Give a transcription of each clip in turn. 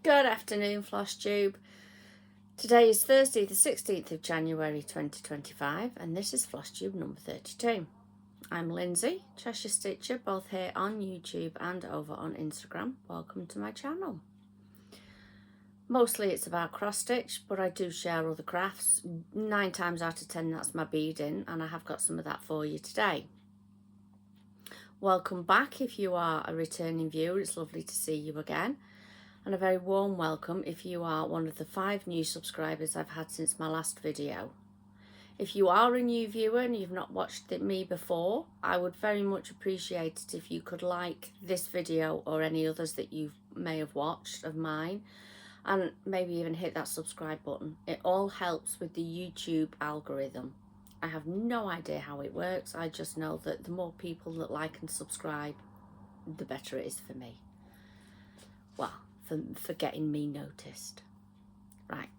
Good afternoon, Flosstube. Today is Thursday the 16th of January 2025 and this is Flosstube number 32. I'm Lindsay, Cheshire Stitcher, both here on YouTube and over on Instagram. Welcome to my channel. Mostly it's about cross stitch, but I do share other crafts. 9 times out of 10 that's my beading, and I have got some of that for you today. Welcome back if you are a returning viewer. It's lovely to see you again. And a very warm welcome if you are one of the 5 new subscribers I've had since my last video. If you are a new viewer and you've not watched me before, I would very much appreciate it if you could like this video or any others that you may have watched of mine, and maybe even hit that subscribe button. It all helps with the YouTube algorithm. I have no idea how it works. I just know that the more people that like and subscribe, the better it is for me. Well, for getting me noticed. Right,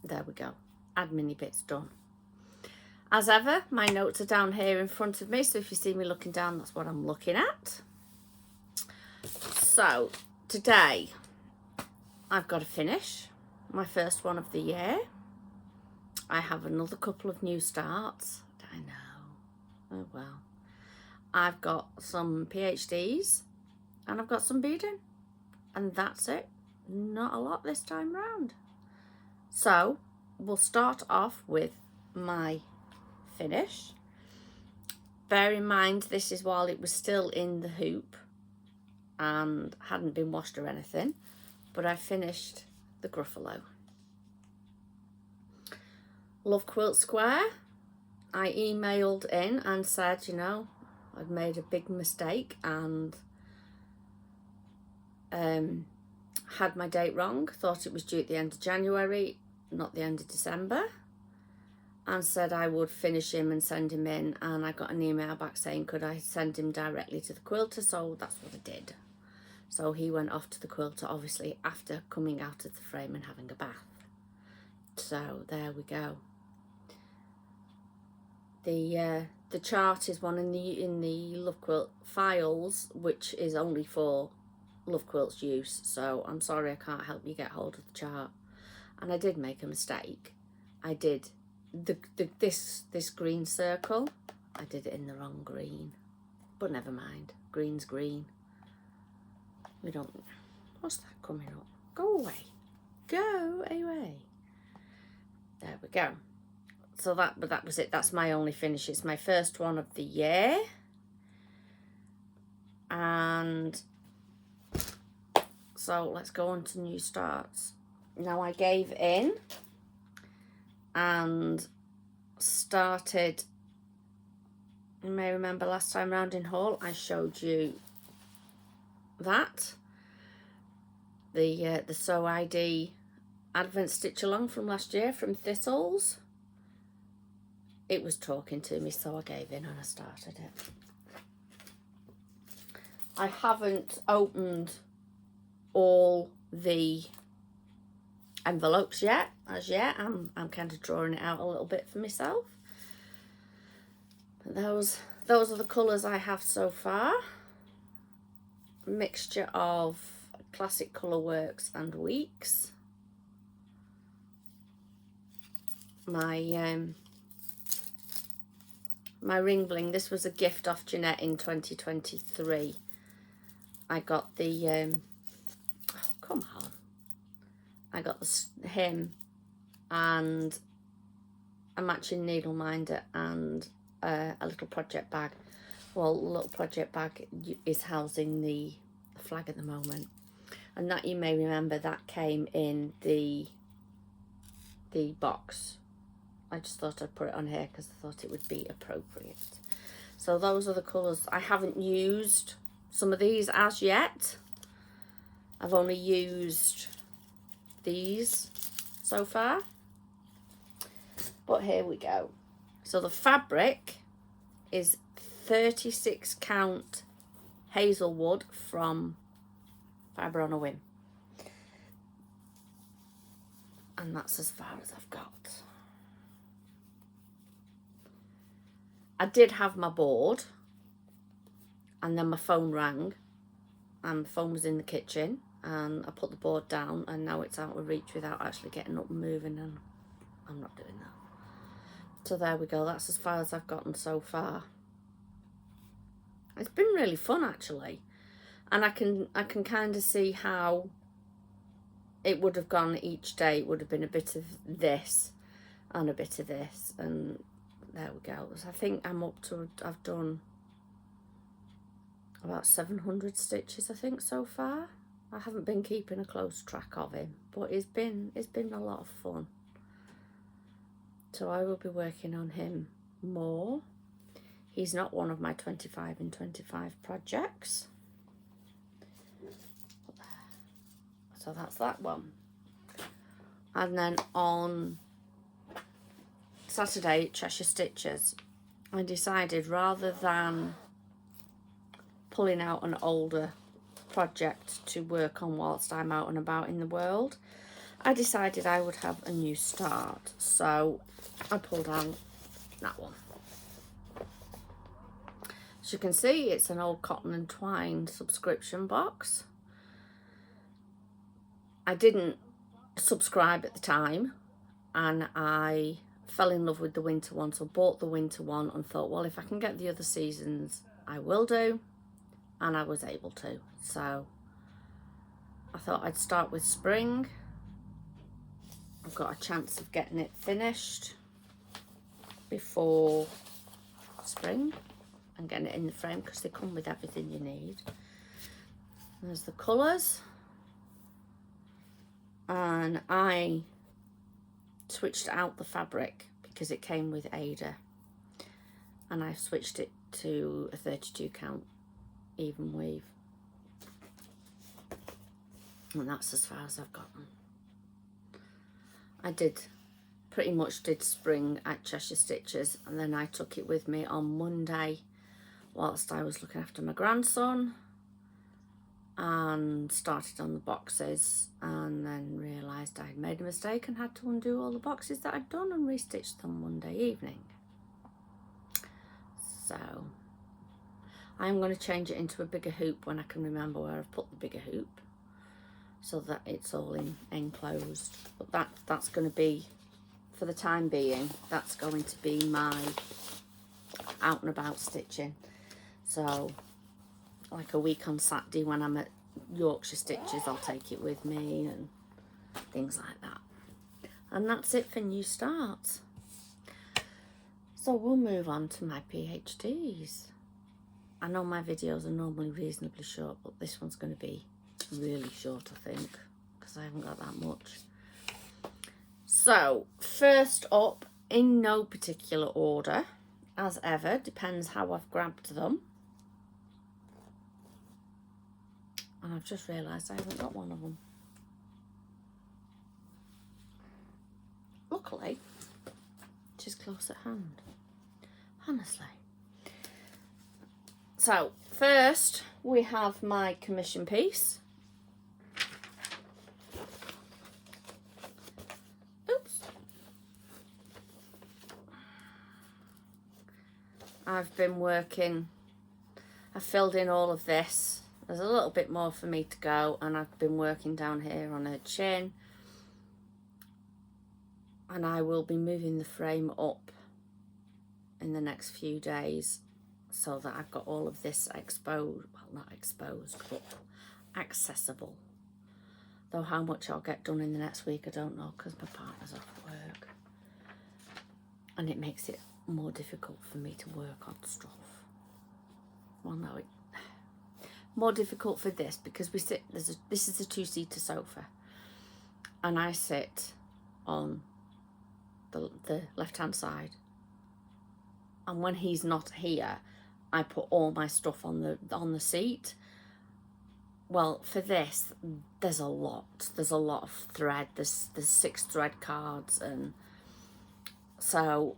there we go. Admin bits done. As ever, my notes are down here in front of me, so if you see me looking down, that's what I'm looking at. So, today, I've got to finish my first one of the year. I have another couple of new starts. I know. Oh well. I've got some PhDs, and I've got some beading. And that's it. Not a lot this time round. So we'll start off with my finish. Bear in mind this is while it was still in the hoop and hadn't been washed or anything, but I finished the Gruffalo. Love Quilt Square. I emailed in and said, you know, I'd made a big mistake and had my date wrong, thought it was due at the end of January, not the end of December, and said I would finish him and send him in, and I got an email back saying could I send him directly to the quilter, so that's what I did. So he went off to the quilter, obviously after coming out of the frame and having a bath. So there we go. The chart is one in the Love Quilt files, which is only for Love Quilts use, so I'm sorry I can't help you get hold of the chart. And I did make a mistake. I did this green circle, I did it in the wrong green, but never mind, green's green. We don't, what's that coming up? Go away, go away. There we go. So that was it. That's my only finish. It's my first one of the year, and so let's go on to new starts. Now I gave in and started, you may remember last time round in haul I showed you that. The Sew ID Advent Stitch Along from last year from Thistles. It was talking to me, so I gave in and I started it. I haven't opened all the envelopes yet, as yet. I'm kind of drawing it out a little bit for myself. But those are the colours I have so far. A mixture of Classic Colourworks and Weeks. My ring bling, this was a gift off Jeanette in 2023. I got the oh, come on. I got him and a matching needle minder and a little project bag. Well, the little project bag is housing the flag at the moment. And that, you may remember, that came in the box. I just thought I'd put it on here because I thought it would be appropriate. So those are the colours. I haven't used some of these as yet. I've only used these so far, but here we go. So the fabric is 36 count Hazelwood from Fibre on a Whim, and that's as far as I've got. I did have my board, and then my phone rang, and the phone was in the kitchen, and I put the board down, and now it's out of reach without actually getting up and moving, and I'm not doing that. So there we go, that's as far as I've gotten so far. It's been really fun actually, and I can kind of see how it would have gone each day. It would have been a bit of this and a bit of this, and there we go. So I think I'm up to, I've done about 700 stitches I think so far. I haven't been keeping a close track of him, but it's been a lot of fun. So I will be working on him more. He's not one of my 25 in 25 projects. So that's that one. And then on Saturday, Cheshirestitchers, I decided rather than pulling out an older project to work on whilst I'm out and about in the world, I decided I would have a new start. So I pulled out that one. As you can see, it's an old cotton and twine subscription box. I didn't subscribe at the time, and I fell in love with the winter one, so bought the winter one and thought, well, if I can get the other seasons, I will do, and I was able to. So I thought I'd start with spring. I've got a chance of getting it finished before spring and getting it in the frame, because they come with everything you need. There's the colours. And I switched out the fabric because it came with Ada, and I've switched it to a 32 count even weave, and that's as far as I've gotten. I pretty much did spring at Cheshirestitchers, and then I took it with me on Monday whilst I was looking after my grandson, and started on the boxes, and then realised I'd made a mistake and had to undo all the boxes that I'd done and restitch them Monday evening. So I'm going to change it into a bigger hoop when I can remember where I've put the bigger hoop, so that it's all enclosed. But that's going to be, for the time being, that's going to be my out and about stitching. So like a week on Saturday when I'm at Yorkshire Stitches, I'll take it with me and things like that. And that's it for new starts. So we'll move on to my PhDs. I know my videos are normally reasonably short, but this one's going to be really short, I think, because I haven't got that much. So first up, in no particular order, as ever, depends how I've grabbed them. And I've just realised I haven't got one of them. Luckily, she's close at hand, honestly. So first we have my commission piece. Oops. I've been working, I filled in all of this. There's a little bit more for me to go, and I've been working down here on her chin, and I will be moving the frame up in the next few days so that I've got all of this exposed, well, not exposed, but accessible. Though how much I'll get done in the next week I don't know, because my partner's off work, and it makes it more difficult for me to work on stuff. Well, no, more difficult for this because we sit, this is a two-seater sofa, and I sit on the left-hand side, and when he's not here I put all my stuff on the seat. Well, for this there's a lot of thread, there's 6 thread cards, and so,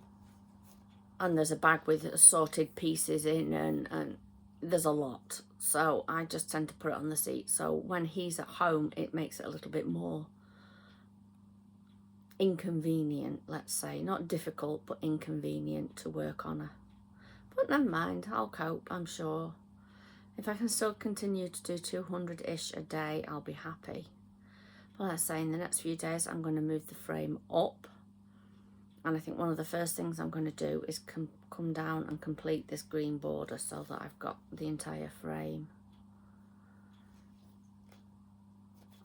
and there's a bag with assorted pieces in, and there's a lot. So I just tend to put it on the seat. So when he's at home, it makes it a little bit more inconvenient, let's say. Not difficult, but inconvenient to work on her. But never mind, I'll cope, I'm sure. If I can still continue to do 200-ish a day, I'll be happy. But like I say, in the next few days, I'm going to move the frame up. And I think one of the first things I'm going to do is come down and complete this green border so that I've got the entire frame.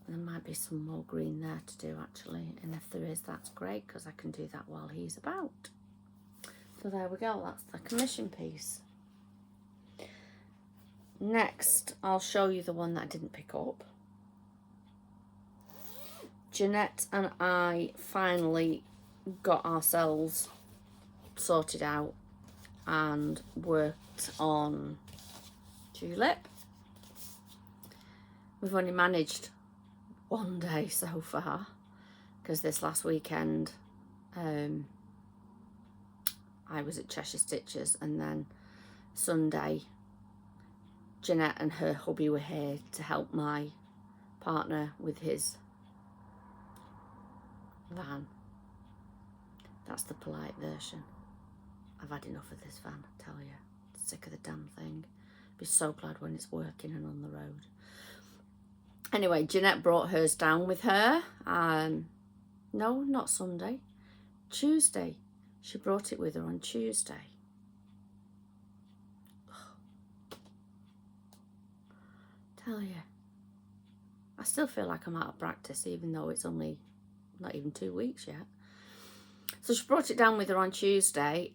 There might be some more green there to do actually, and if there is, that's great because I can do that while he's about. So there we go, that's the commission piece. Next, I'll show you the one that I didn't pick up. Jeanette and I finally got ourselves sorted out and worked on Tulip. We've only managed one day so far because this last weekend I was at Cheshirestitcher's, and then Sunday Jeanette and her hubby were here to help my partner with his van. That's the polite version. I've had enough of this van, I tell you. Sick of the damn thing. Be so glad when it's working and on the road. Anyway, Jeanette brought hers down with her. No, not Sunday. Tuesday. She brought it with her on Tuesday. Tell you. I still feel like I'm out of practice, even though it's only not even 2 weeks yet. So she brought it down with her on Tuesday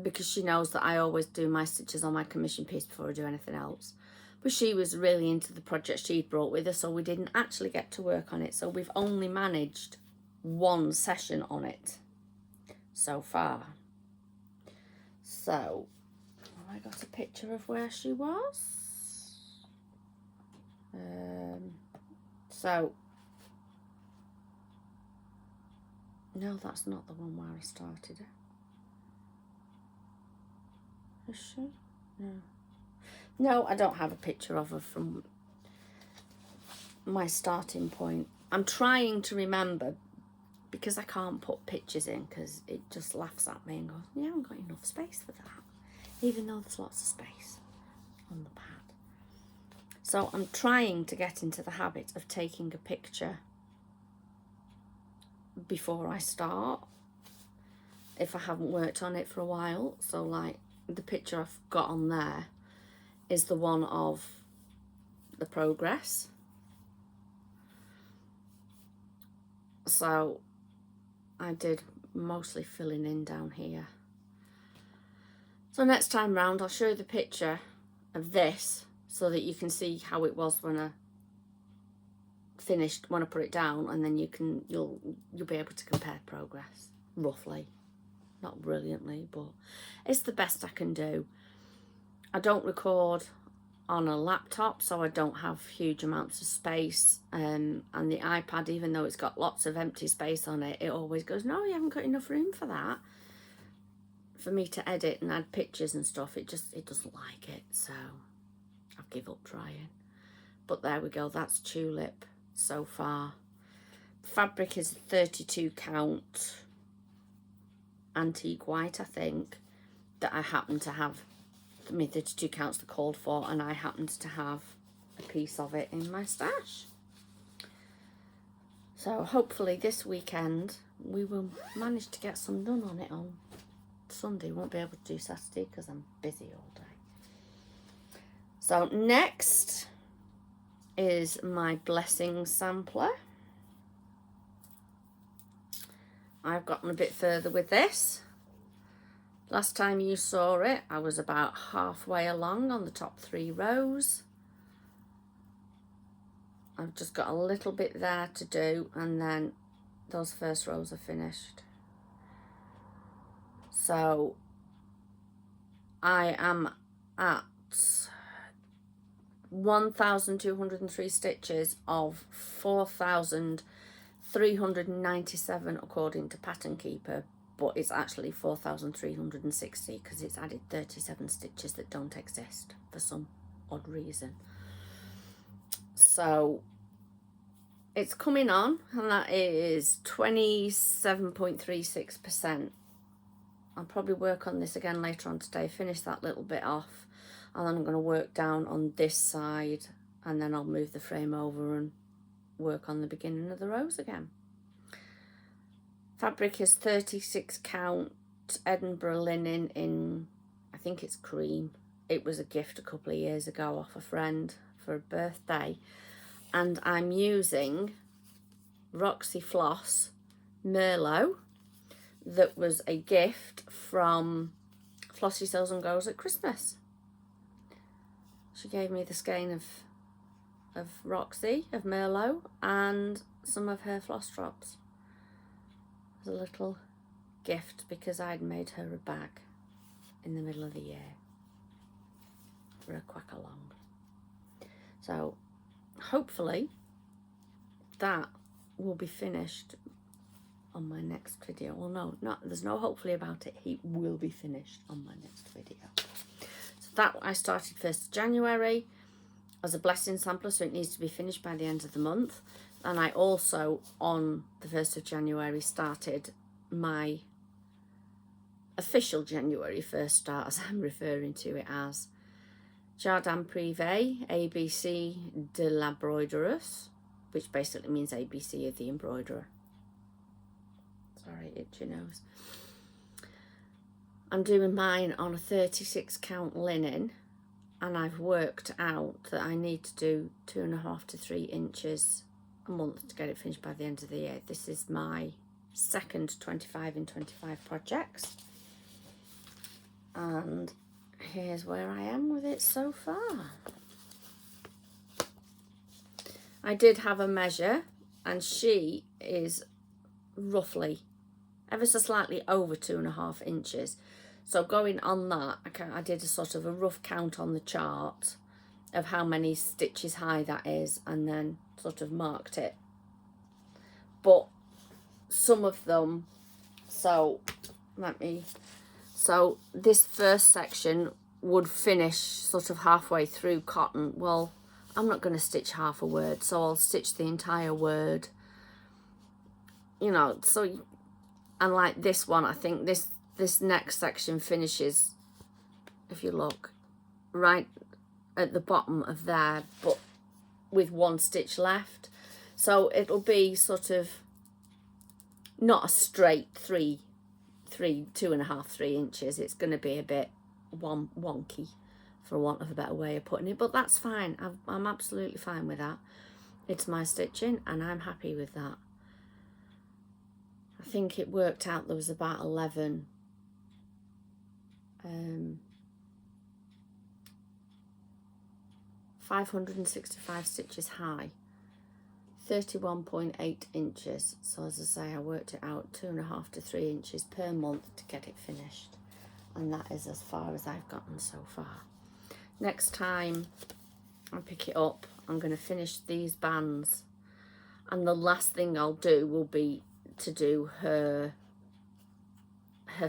because she knows that I always do my stitches on my commission piece before I do anything else. But she was really into the project she'd brought with her, so we didn't actually get to work on it. So we've only managed one session on it so far. So, I got a picture of where she was. No, that's not the one where I started it. Is she? No. No, I don't have a picture of her from my starting point. I'm trying to remember because I can't put pictures in because it just laughs at me and goes, you haven't got enough space for that, even though there's lots of space on the pad. So I'm trying to get into the habit of taking a picture before I start if I haven't worked on it for a while. So like the picture I've got on there is the one of the progress. So I did mostly filling in down here. So next time round I'll show you the picture of this so that you can see how it was when I finished, when I put it down, and then you'll be able to compare progress roughly. Not brilliantly, but it's the best I can do. I don't record on a laptop, so I don't have huge amounts of space, and the iPad, even though it's got lots of empty space on it, it always goes, no, you haven't got enough room for that, for me to edit and add pictures and stuff. It doesn't like it, so I've given up trying. But there we go, that's Tulip so far. Fabric is 32 count antique white, I think, that I happen to have. I mean, 32 counts the called for, and I happened to have a piece of it in my stash. So hopefully this weekend we will manage to get some done on it on Sunday. Won't be able to do Saturday because I'm busy all day. So next is my blessing sampler. I've gotten a bit further with this. Last time you saw it, I was about halfway along on the top 3 rows. I've just got a little bit there to do, and then those first rows are finished. So I am at 1,203 stitches of 4,397 according to Pattern Keeper, but it's actually 4,360 because it's added 37 stitches that don't exist for some odd reason. So it's coming on, and that is 27.36%. I'll probably work on this again later on today, finish that little bit off. And then I'm going to work down on this side, and then I'll move the frame over and work on the beginning of the rows again. Fabric is 36 count Edinburgh linen in, I think it's cream. It was a gift a couple of years ago off a friend for a birthday. And I'm using Roxy Floss Merlot that was a gift from Flossie Sews and Goes at Christmas. She gave me the skein of Roxy, of Merlot, and some of her floss drops as a little gift because I'd made her a bag in the middle of the year for a quack along. So hopefully that will be finished on my next video. Well, no, there's no hopefully about it. It will be finished on my next video. So that I started 1st of January as a blessing sampler, so it needs to be finished by the end of the month. And I also, on the 1st of January, started my official January 1st start, as I'm referring to it as, Jardin Privé, ABC de l'Embroidereuse, which basically means ABC of the embroiderer. Sorry, itchy nose. I'm doing mine on a 36 count linen, and I've worked out that I need to do 2.5 to 3 inches a month to get it finished by the end of the year. This is my second 25 in 25 projects, and here's where I am with it so far. I did have a measure, and she is roughly ever so slightly over 2.5 inches. So going on that, I did a sort of a rough count on the chart of how many stitches high that is, and then sort of marked it. But some of them, so this first section would finish sort of halfway through cotton. Well, I'm not going to stitch half a word, so I'll stitch the entire word, you know. So, and like this one, I think this next section finishes, if you look, right at the bottom of there, but with 1 stitch left. So it'll be sort of not a straight 2.5, 3 inches. It's going to be a bit wonky, for want of a better way of putting it, but that's fine. I'm absolutely fine with that. It's my stitching, and I'm happy with that. I think it worked out there was about 565 stitches high, 31.8 inches. So as I say, I worked it out 2.5 to 3 inches per month to get it finished, and that is as far as I've gotten so far. Next time I pick it up, I'm going to finish these bands, and the last thing I'll do will be to do her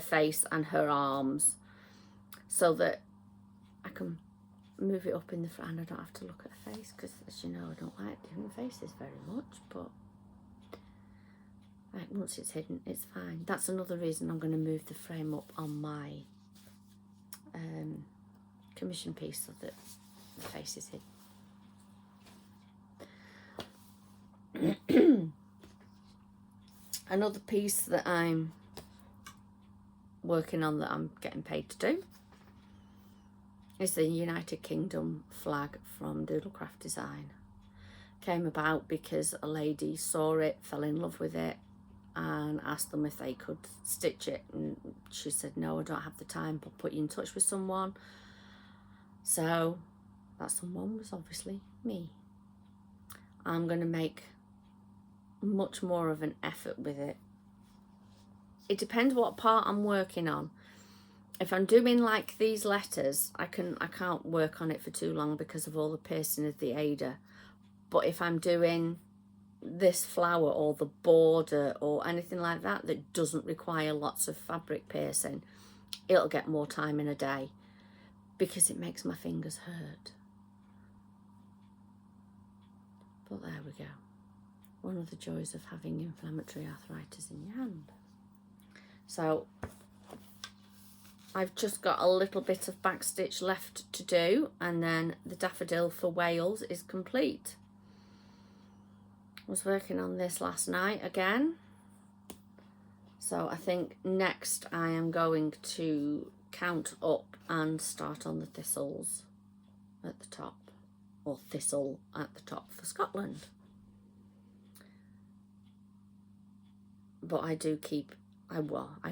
face and her arms, so that I can move it up in the front and I don't have to look at her face, because as you know, I don't like doing faces very much, but like, once it's hidden, it's fine. That's another reason I'm going to move the frame up on my commission piece, so that the face is hidden. Another piece that I'm working on, that I'm getting paid to do, is the United Kingdom flag from Doodlecraft Design. Came about because a lady saw it, fell in love with it, and asked them if they could stitch it, and she said, no, I don't have the time, but put you in touch with someone. So that someone was obviously me. I'm going to make much more of an effort with it. It depends what part I'm working on. If I'm doing like these letters, I can't work on it for too long because of all the piercing of the Ada. But if I'm doing this flower or the border or anything like that that doesn't require lots of fabric piercing, it'll get more time in a day, because it makes my fingers hurt. But there we go. One of the joys of having inflammatory arthritis in your hand. So I've just got a little bit of backstitch left to do, and then the daffodil for Wales is complete. I was working on this last night again, so I think next I am going to count up and start on the thistles at the top, or thistle at the top for Scotland. But I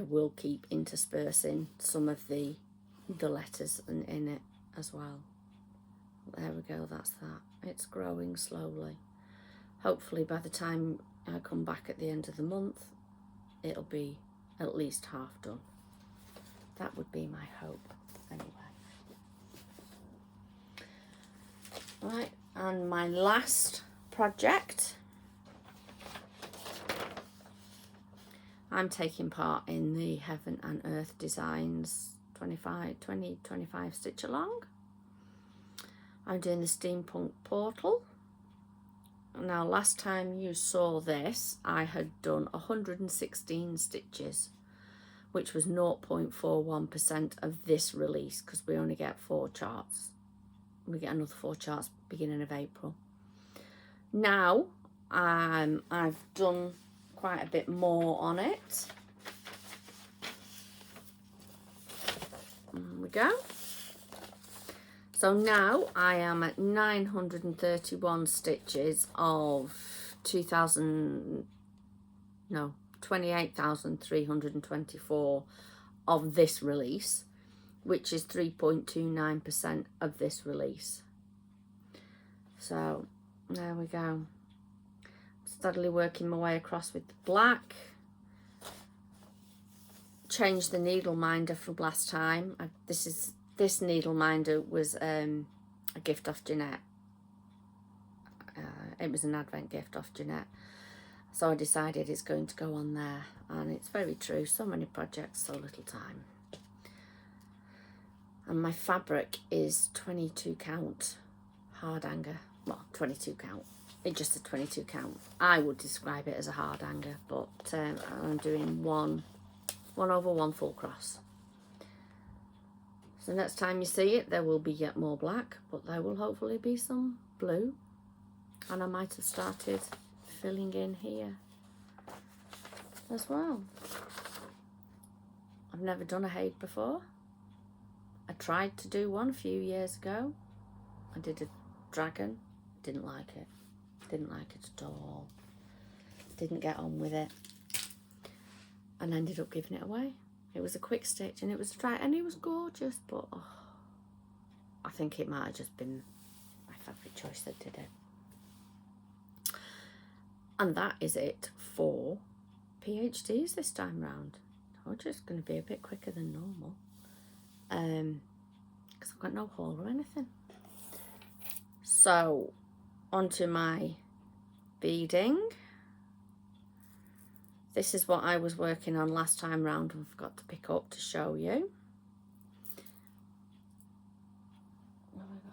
will keep interspersing some of the letters in it as well. There we go, that's that. It's growing slowly. Hopefully by the time I come back at the end of the month, it'll be at least half done. That would be my hope, anyway. Right, and my last project, I'm taking part in the Heaven and Earth Designs 25 stitch along. I'm doing the steampunk portal. Now last time you saw this, I had done 116 stitches, which was 0.41% of this release, because we only get 4 charts. We get another 4 charts beginning of April. Now I've done quite a bit more on it. There we go. So now I am at 931 stitches of 28,324 of this release, which is 3.29% of this release. So there we go. Steadily working my way across with the black. Changed the needle minder from last time. This needle minder was a gift off Jeanette. It was an advent gift off Jeanette. So I decided it's going to go on there, and it's very true. So many projects, so little time. And my fabric is 22 count hard hanger. Well, 22 count. It's just a 22 count. I would describe it as a hard hanger, but I'm doing 1/1 full cross. So next time you see it, there will be yet more black, but there will hopefully be some blue. And I might have started filling in here as well. I've never done a Hague before. I tried to do one a few years ago. I did a dragon, didn't like it. Didn't like it at all. Didn't get on with it. And ended up giving it away. It was a quick stitch and it was dry and it was gorgeous, but I think it might have just been my fabric choice that did it. And that is it for PhDs this time round. I'm just going to be a bit quicker than normal. Because I've got no haul or anything. So, onto my beading. This is what I was working on last time round and forgot to pick up to show you. What have I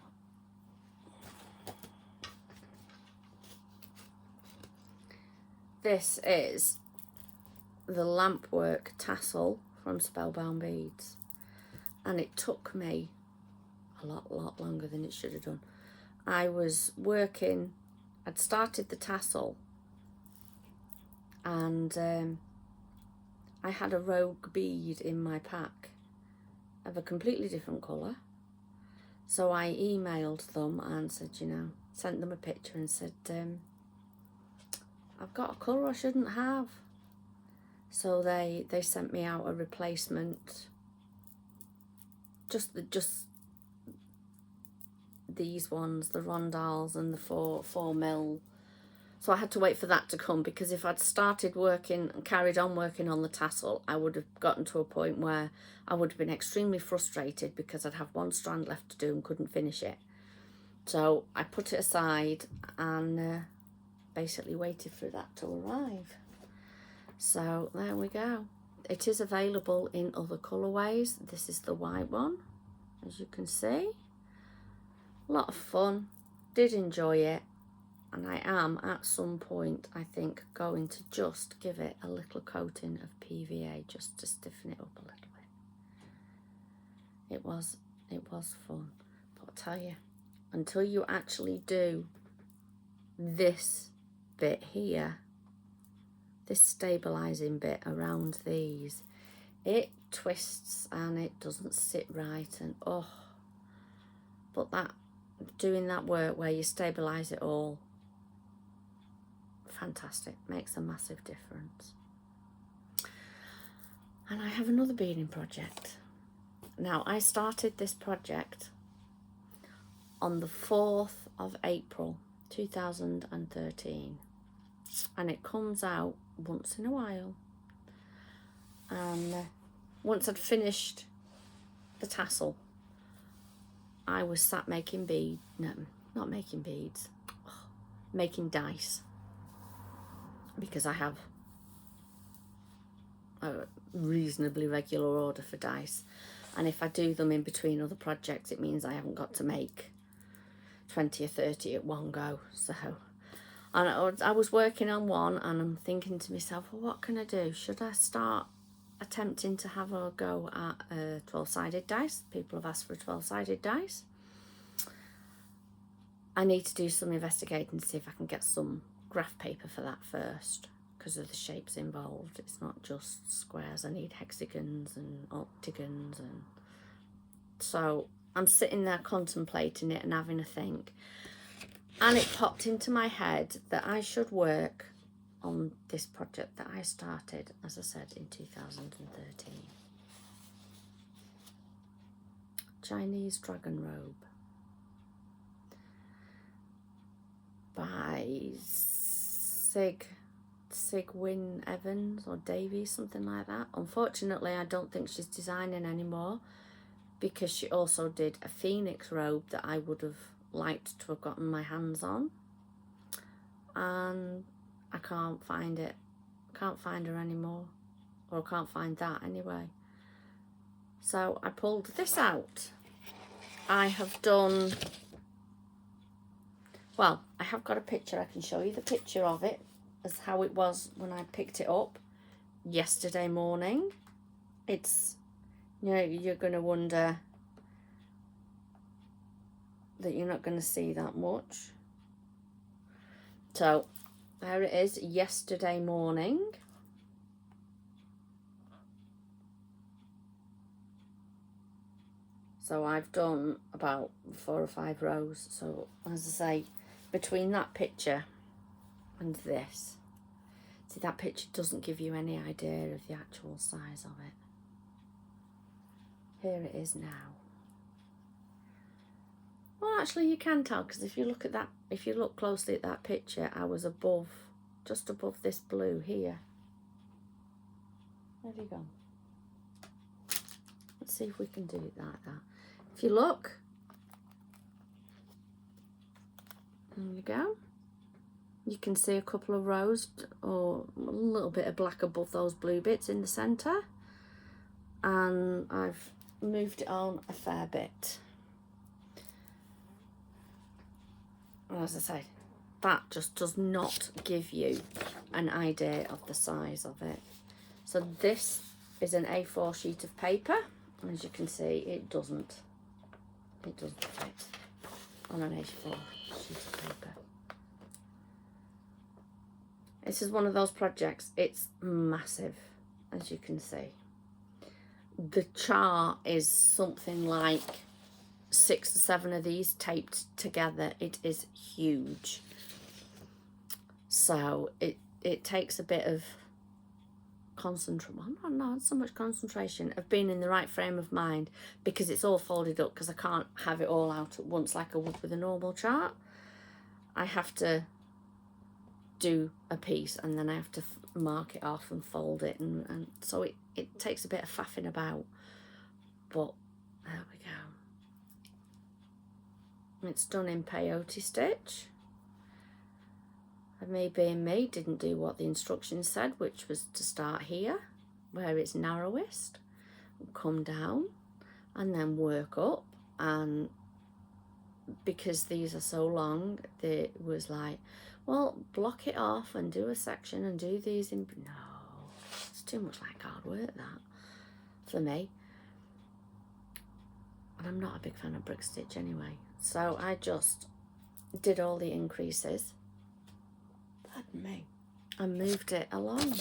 got? This is the lampwork tassel from Spellbound Beads, and it took me a lot longer than it should have done. I was working, I'd started the tassel, and I had a rogue bead in my pack of a completely different colour. So I emailed them and said, you know, sent them a picture and said, I've got a colour I shouldn't have. So they sent me out a replacement, just these ones, the rondelles and the 4mm. So I had to wait for that to come, because if I'd started working and carried on working on the tassel, I would have gotten to a point where I would have been extremely frustrated because I'd have one strand left to do and couldn't finish it. So I put it aside and basically waited for that to arrive. So there we go. It is available in other colourways. This is the white one, as you can see. A lot of fun. Did enjoy it. And I am, at some point, I think, going to just give it a little coating of PVA just to stiffen it up a little bit. it was fun. But I'll tell you, until you actually do this bit here, this stabilizing bit around these, it twists and it doesn't sit right, and oh, but that doing that work where you stabilize it all, fantastic, makes a massive difference. And I have another beading project. Now, I started this project on the 4th of April 2013, and it comes out once in a while. And once I'd finished the tassel, I was sat making making dice, because I have a reasonably regular order for dice, and if I do them in between other projects, it means I haven't got to make 20 or 30 at one go. So, and I was working on one, and I'm thinking to myself, well, what can I do? Should I start attempting to have a go at a 12-sided dice? People have asked for a 12-sided dice. I need to do some investigating to see if I can get some graph paper for that first, because of the shapes involved. It's not just squares, I need hexagons and octagons, and so I'm sitting there contemplating it and having a think, and it popped into my head that I should work on this project that I started, as I said, in 2013. Chinese Dragon Robe by Sigwyn Evans or Davies, something like that. Unfortunately, I don't think she's designing anymore, because she also did a phoenix robe that I would have liked to have gotten my hands on, and I can't find it. Can't find her anymore, or I can't find that anyway. So I pulled this out. I have done, well, I have got a picture. I can show you the picture of it as how it was when I picked it up yesterday morning. It's, you know, you're going to wonder that you're not going to see that much. So there it is, yesterday morning. So I've done about 4 or 5 rows. So as I say, between that picture and this, see, that picture doesn't give you any idea of the actual size of it. Here it is now. Well, actually you can tell, because if you look at that, if you look closely at that picture, I was above, just above this blue here. There you go. Let's see if we can do it like that. If you look, there you go. You can see a couple of rows or a little bit of black above those blue bits in the centre, and I've moved it on a fair bit. And as I say, that just does not give you an idea of the size of it. So this is an A4 sheet of paper. As you can see, it doesn't fit on an A4 sheet of paper. This is one of those projects, it's massive, as you can see. The chart is something like 6 or 7 of these taped together. It is huge. So it takes a bit of concentration, well, not so much concentration, of being in the right frame of mind, because it's all folded up, because I can't have it all out at once like I would with a normal chart. I have to do a piece and then I have to mark it off and fold it, and so it takes a bit of faffing about, but there we go. It's done in peyote stitch. And me being me, didn't do what the instructions said, which was to start here where it's narrowest, come down and then work up. And because these are so long, it was like, well, block it off and do a section and do these in. No, it's too much like hard work, that, for me. and I'm not a big fan of brick stitch anyway, so I just did all the increases, pardon me, and moved it along.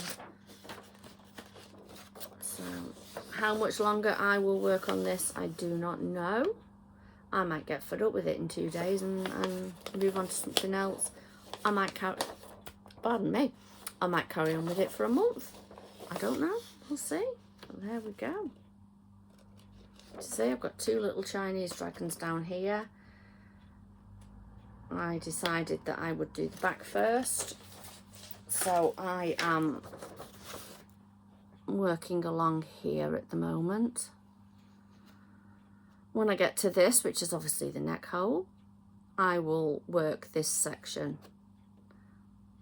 So how much longer I will work on this, I do not know. I might get fed up with it in 2 days and move on to something else. I might carry, pardon me, I might carry on with it for a month. I don't know, we'll see. But there we go. See, I've got 2 little Chinese dragons down here. I decided that I would do the back first, so I am working along here at the moment. When I get to this, which is obviously the neck hole, I will work this section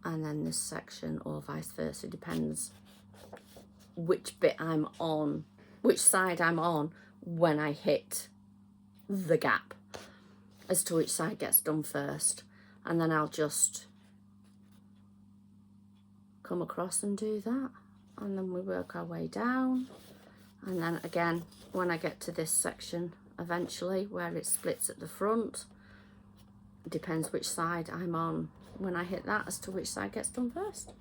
and then this section, or vice versa, depends which bit I'm on, which side I'm on when I hit the gap, as to which side gets done first. And then I'll just come across and do that, and then we work our way down. And then again, when I get to this section eventually where it splits at the front, it depends which side I'm on when I hit that as to which side gets done first.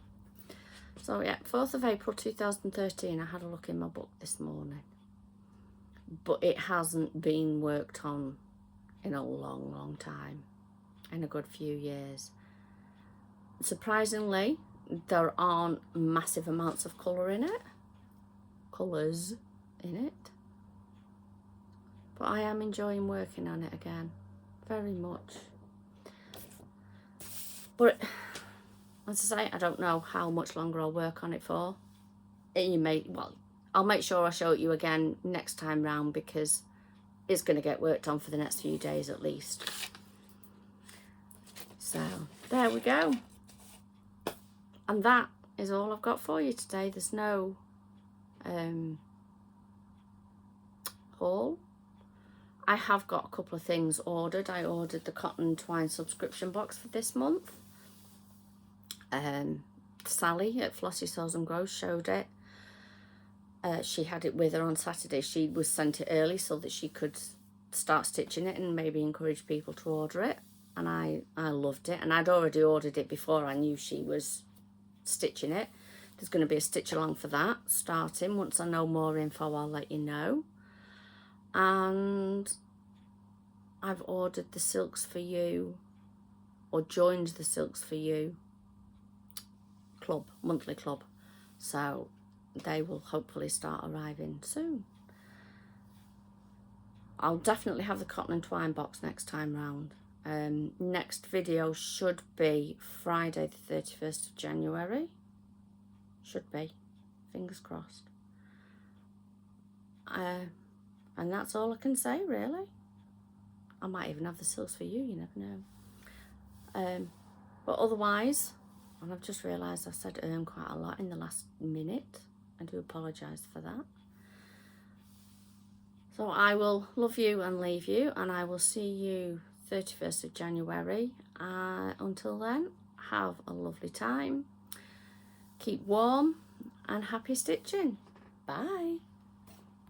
So yeah, 4th of April 2013, I had a look in my book this morning, but it hasn't been worked on in a long time, in a good few years. Surprisingly, there aren't massive amounts of colours in it, but I am enjoying working on it again, very much. But as I say, I don't know how much longer I'll work on it for. I'll make sure I show it you again next time round, because it's going to get worked on for the next few days at least. So there we go. And that is all I've got for you today. There's no haul. I have got a couple of things ordered. I ordered the cotton twine subscription box for this month. Sally at Flossy Sews and Grows showed it. She had it with her on Saturday. She was sent it early so that she could start stitching it and maybe encourage people to order it. And I loved it. And I'd already ordered it before I knew she was stitching it. There's going to be a stitch along for that starting. Once I know more info, I'll let you know. And I've ordered the Silks for You, or joined the Silks for You club, monthly club. So they will hopefully start arriving soon. I'll definitely have the cotton and twine box next time round. Next video should be Friday the 31st of January. Should be. Fingers crossed. And that's all I can say, really. I might even have the Silks for You, you never know. But otherwise, and I've just realised I said quite a lot in the last minute. I do apologise for that. So I will love you and leave you, and I will see you 31st of January. Until then, have a lovely time. Keep warm and happy stitching. Bye.